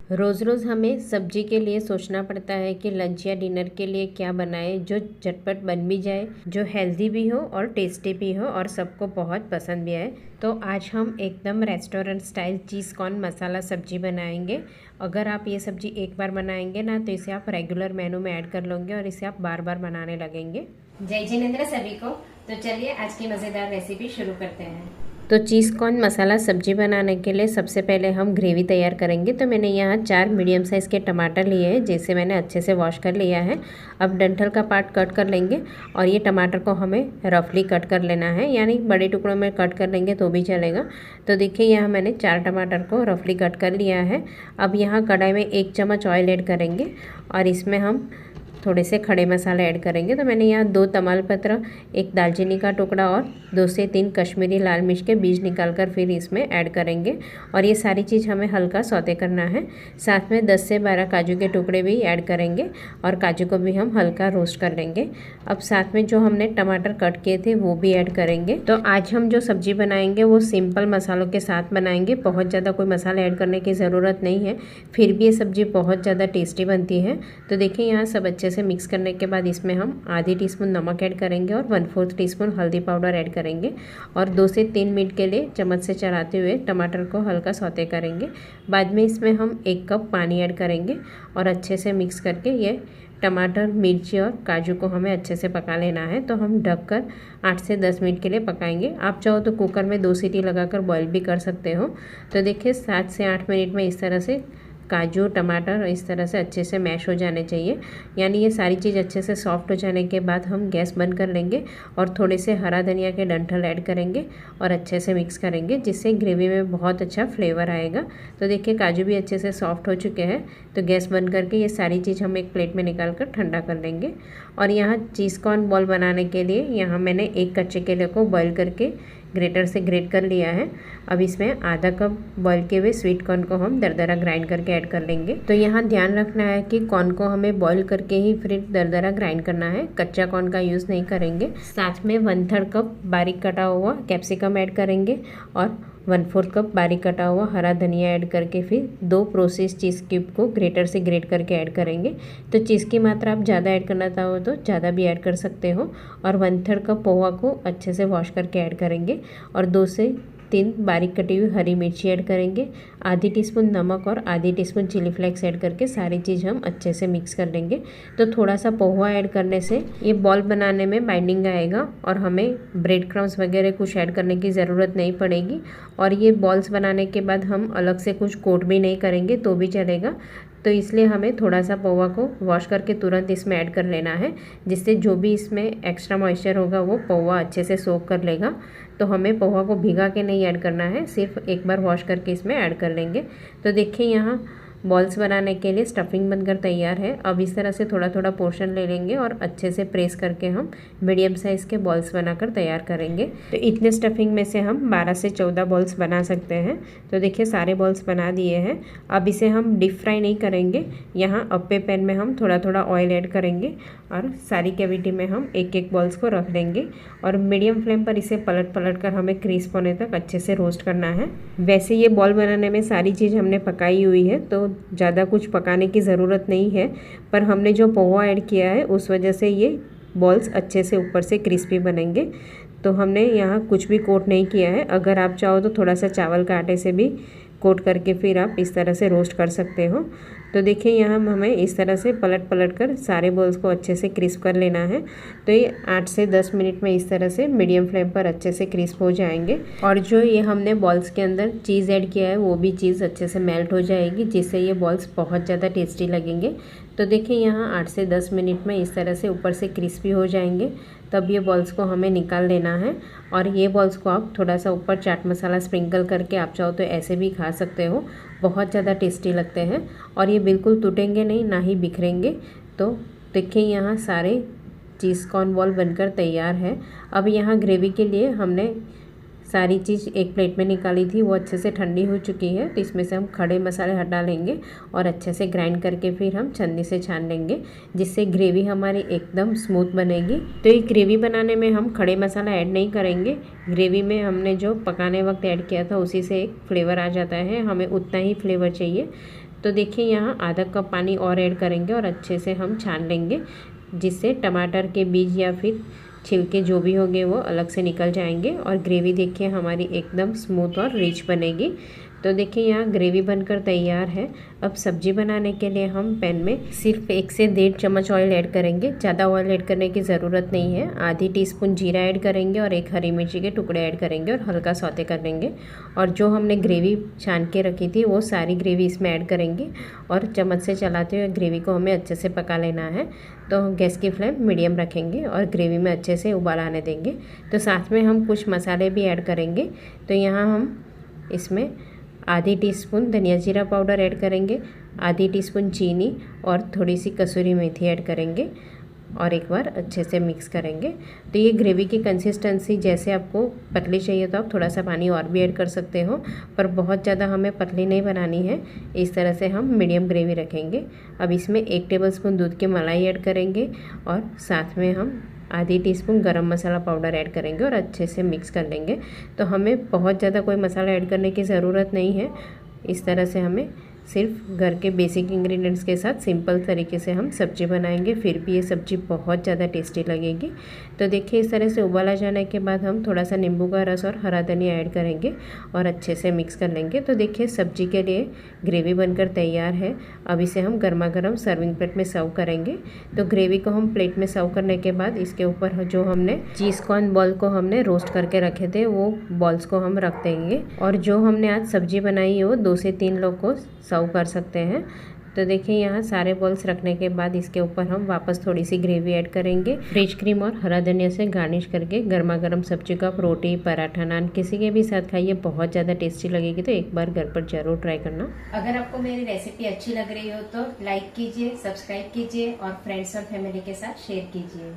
रोज़ रोज़ हमें सब्जी के लिए सोचना पड़ता है कि लंच या डिनर के लिए क्या बनाएं जो झटपट बन भी जाए, जो हेल्दी भी हो और टेस्टी भी हो और सबको बहुत पसंद भी आए। तो आज हम एकदम रेस्टोरेंट स्टाइल चीज़ कॉर्न मसाला सब्जी बनाएंगे। अगर आप ये सब्जी एक बार बनाएंगे ना तो इसे आप रेगुलर मेनू में ऐड कर लोगे और इसे आप बार बार बनाने लगेंगे। जय जिनेंद्र सभी को। तो चलिए आज की मज़ेदार रेसिपी शुरू करते हैं। तो चीज़ कॉर्न मसाला सब्जी बनाने के लिए सबसे पहले हम ग्रेवी तैयार करेंगे। तो मैंने यहाँ 4 मीडियम साइज़ के टमाटर लिए हैं, जिसे मैंने अच्छे से वॉश कर लिया है। अब डंठल का पार्ट कट कर लेंगे और ये टमाटर को हमें रफली कट कर लेना है, यानी बड़े टुकड़ों में कट कर लेंगे तो भी चलेगा। तो देखिए यहाँ मैंने 4 टमाटर को रफली कट कर लिया है। अब यहाँ कढ़ाई में 1 चम्मच ऑयल ऐड करेंगे और इसमें हम थोड़े से खड़े मसाले ऐड करेंगे। तो मैंने यहाँ 2 तमालपत्र, 1 दालचीनी का टुकड़ा और 2 से 3 कश्मीरी लाल मिर्च के बीज निकालकर फिर इसमें ऐड करेंगे और ये सारी चीज़ हमें हल्का सौते करना है। साथ में 10 से 12 काजू के टुकड़े भी ऐड करेंगे और काजू को भी हम हल्का रोस्ट कर लेंगे। अब साथ में जो हमने टमाटर कट किए थे वो भी ऐड करेंगे। तो आज हम जो सब्जी बनाएंगे वो सिंपल मसालों के साथ बनाएंगे, बहुत ज़्यादा कोई मसाला ऐड करने की ज़रूरत नहीं है, फिर भी ये सब्जी बहुत ज़्यादा टेस्टी बनती है। तो देखिए यहाँ सब अच्छे से मिक्स करने के बाद इसमें हम आधी टीस्पून नमक ऐड करेंगे और 1/4 टीस्पून हल्दी पाउडर ऐड करेंगे और 2 से 3 मिनट के लिए चम्मच से चलाते हुए टमाटर को हल्का सौते करेंगे। बाद में इसमें हम 1 कप पानी ऐड करेंगे और अच्छे से मिक्स करके ये टमाटर, मिर्ची और काजू को हमें अच्छे से पका लेना है। तो हम ढककर 8 से 10 मिनट के लिए पकाएंगे। आप चाहो तो कुकर में 2 सीटी लगाकर बॉईल भी कर सकते हो। तो देखिए 7 से 8 मिनट में इस तरह से काजू, टमाटर इस तरह से अच्छे से मैश हो जाने चाहिए, यानी ये सारी चीज़ अच्छे से सॉफ्ट हो जाने के बाद हम गैस बंद कर लेंगे और थोड़े से हरा धनिया के डंठल ऐड करेंगे और अच्छे से मिक्स करेंगे, जिससे ग्रेवी में बहुत अच्छा फ्लेवर आएगा। तो देखिए काजू भी अच्छे से सॉफ्ट हो चुके हैं। तो गैस बंद करके ये सारी चीज़ हम एक प्लेट में निकाल कर ठंडा कर लेंगे। और यहाँ चीज़ कॉर्न बॉल बनाने के लिए यहाँ मैंने 1 कच्चे केले को बॉईल करके ग्रेटर से ग्रेट कर लिया है। अब इसमें आधा कप बॉईल किए हुए स्वीट कॉर्न को हम दरदरा ग्राइंड करके ऐड कर लेंगे। तो यहाँ ध्यान रखना है कि कॉर्न को हमें बॉईल करके ही फिर दरदरा ग्राइंड करना है, कच्चा कॉर्न का यूज़ नहीं करेंगे। साथ में 1/3 कप बारीक कटा हुआ कैप्सिकम ऐड करेंगे और 1/4 कप बारीक कटा हुआ हरा धनिया ऐड करके फिर 2 प्रोसेस चीज़ क्यूब को ग्रेटर से ग्रेट करके ऐड करेंगे। तो चीज़ की मात्रा आप ज़्यादा ऐड करना चाहो तो ज़्यादा भी ऐड कर सकते हो। और 1/3 कप पोहा को अच्छे से वॉश करके ऐड करेंगे और 2 से 3 बारीक कटी हुई हरी मिर्ची ऐड करेंगे, आधी टीस्पून नमक और आधी टीस्पून चिली फ्लेक्स ऐड करके सारी चीज़ हम अच्छे से मिक्स कर लेंगे। तो थोड़ा सा पोहा ऐड करने से ये बॉल बनाने में बाइंडिंग आएगा और हमें ब्रेड क्रम्स वगैरह कुछ ऐड करने की ज़रूरत नहीं पड़ेगी। और ये बॉल्स बनाने के बाद हम अलग से कुछ कोट भी नहीं करेंगे तो भी चलेगा। तो इसलिए हमें थोड़ा सा पोहा को वॉश करके तुरंत इसमें ऐड कर लेना है, जिससे जो भी इसमें एक्स्ट्रा मॉइस्चर होगा वो पोहा अच्छे से सोक कर लेगा। तो हमें पोहा को भिगा के नहीं ऐड करना है, सिर्फ एक बार वॉश करके इसमें ऐड कर लेंगे। तो देखिए यहाँ बॉल्स बनाने के लिए स्टफिंग बनकर तैयार है। अब इस तरह से थोड़ा थोड़ा पोर्शन ले लेंगे और अच्छे से प्रेस करके हम मीडियम साइज़ के बॉल्स बनाकर तैयार करेंगे। तो इतने स्टफिंग में से हम 12 से 14 बॉल्स बना सकते हैं। तो देखिए सारे बॉल्स बना दिए हैं। अब इसे हम डीप फ्राई नहीं करेंगे, यहाँ अप्पे पैन में हम थोड़ा थोड़ा ऑयल ऐड करेंगे और सारी कैविटी में हम एक एक बॉल्स को रख देंगे और मीडियम फ्लेम पर इसे पलट पलट कर हमें क्रिस्प होने तक अच्छे से रोस्ट करना है। वैसे ये बॉल बनाने में सारी चीज़ हमने पकाई हुई है, तो ज़्यादा कुछ पकाने की ज़रूरत नहीं है, पर हमने जो पोहा ऐड किया है उस वजह से ये बॉल्स अच्छे से ऊपर से क्रिस्पी बनेंगे। तो हमने यहाँ कुछ भी कोट नहीं किया है। अगर आप चाहो तो थोड़ा सा चावल के आटे से भी कोट करके फिर आप इस तरह से रोस्ट कर सकते हो। तो देखिए यहाँ हमें इस तरह से पलट पलट कर सारे बॉल्स को अच्छे से क्रिस्प कर लेना है। तो ये 8 से 10 मिनट में इस तरह से मीडियम फ्लेम पर अच्छे से क्रिस्प हो जाएंगे और जो ये हमने बॉल्स के अंदर चीज़ ऐड किया है वो भी चीज़ अच्छे से मेल्ट हो जाएगी, जिससे ये बॉल्स बहुत ज़्यादा टेस्टी लगेंगे। तो देखिए यहाँ 8 से 10 मिनट में इस तरह से ऊपर से क्रिस्पी हो जाएंगे। तब ये बॉल्स को हमें निकाल लेना है और ये बॉल्स को आप थोड़ा सा ऊपर चाट मसाला स्प्रिंकल करके आप चाहो तो ऐसे भी खा सकते हो, बहुत ज़्यादा टेस्टी लगते हैं और ये बिल्कुल टूटेंगे नहीं, ना ही बिखरेंगे। तो देखिए यहाँ सारे चीज़ कॉर्न बॉल बनकर तैयार है। अब यहाँ ग्रेवी के लिए हमने सारी चीज़ एक प्लेट में निकाली थी, वो अच्छे से ठंडी हो चुकी है। तो इसमें से हम खड़े मसाले हटा लेंगे और अच्छे से ग्राइंड करके फिर हम छन्नी से छान लेंगे, जिससे ग्रेवी हमारी एकदम स्मूथ बनेगी। तो ये ग्रेवी बनाने में हम खड़े मसाला ऐड नहीं करेंगे, ग्रेवी में हमने जो पकाने वक्त ऐड किया था उसी से एक फ्लेवर आ जाता है, हमें उतना ही फ्लेवर चाहिए। तो देखिए यहाँ आधा कप पानी और ऐड करेंगे और अच्छे से हम छान लेंगे, जिससे टमाटर के बीज या फिर छिलके जो भी होंगे वो अलग से निकल जाएंगे और ग्रेवी देखिए हमारी एकदम स्मूथ और रिच बनेगी। तो देखिए यहाँ ग्रेवी बनकर तैयार है। अब सब्जी बनाने के लिए हम पैन में सिर्फ 1 से 1.5 चम्मच ऑयल ऐड करेंगे। ज़्यादा ऑयल ऐड करने की ज़रूरत नहीं है। आधी टीस्पून जीरा ऐड करेंगे और 1 हरी मिर्ची के टुकड़े ऐड करेंगे और हल्का सौते कर लेंगे। और जो हमने ग्रेवी छान के रखी थी वो सारी ग्रेवी इसमें ऐड करेंगे और चम्मच से चलाते हुए ग्रेवी को हमें अच्छे से पका लेना है। तो गैस की फ्लेम मीडियम रखेंगे और ग्रेवी में अच्छे से उबाल आने देंगे। तो साथ में हम कुछ मसाले भी ऐड करेंगे। तो यहाँ हम इसमें आधी टीस्पून धनिया जीरा पाउडर ऐड करेंगे, आधी टीस्पून चीनी और थोड़ी सी कसूरी मेथी ऐड करेंगे और एक बार अच्छे से मिक्स करेंगे। तो ये ग्रेवी की कंसिस्टेंसी जैसे आपको पतली चाहिए तो आप थोड़ा सा पानी और भी ऐड कर सकते हो, पर बहुत ज़्यादा हमें पतली नहीं बनानी है। इस तरह से हम मीडियम ग्रेवी रखेंगे। अब इसमें 1 टेबलस्पून दूध की मलाई ऐड करेंगे और साथ में हम आधी टीस्पून गरम मसाला पाउडर ऐड करेंगे और अच्छे से मिक्स कर लेंगे। तो हमें बहुत ज़्यादा कोई मसाला ऐड करने की ज़रूरत नहीं है। इस तरह से हमें सिर्फ घर के बेसिक इंग्रेडिएंट्स के साथ सिंपल तरीके से हम सब्ज़ी बनाएंगे, फिर भी ये सब्ज़ी बहुत ज़्यादा टेस्टी लगेगी। तो देखिए इस तरह से उबाला जाने के बाद हम थोड़ा सा नींबू का रस और हरा धनिया ऐड करेंगे और अच्छे से मिक्स कर लेंगे। तो देखिए सब्ज़ी के लिए ग्रेवी बनकर तैयार है। अब इसे हम गर्मा गर्म सर्विंग प्लेट में सर्व करेंगे। तो ग्रेवी को हम प्लेट में सर्व करने के बाद इसके ऊपर जो हमने चीज़ कॉर्न बॉल को हमने रोस्ट करके रखे थे वो बॉल्स को हम रख देंगे और जो हमने आज सब्ज़ी बनाई है वो 2 से 3 लोग को सर्व कर सकते हैं। तो देखिए यहाँ सारे बॉल्स रखने के बाद इसके ऊपर हम वापस थोड़ी सी ग्रेवी ऐड करेंगे। फ्रेश क्रीम और हरा धनिया से गार्निश करके गर्मा गर्म सब्जी को आप रोटी, पराठा, नान किसी के भी साथ खाइए, बहुत ज़्यादा टेस्टी लगेगी। तो एक बार घर पर ज़रूर ट्राई करना। अगर आपको मेरी रेसिपी अच्छी लग रही हो तो लाइक कीजिए, सब्सक्राइब कीजिए और फ्रेंड्स और फैमिली के साथ शेयर कीजिए।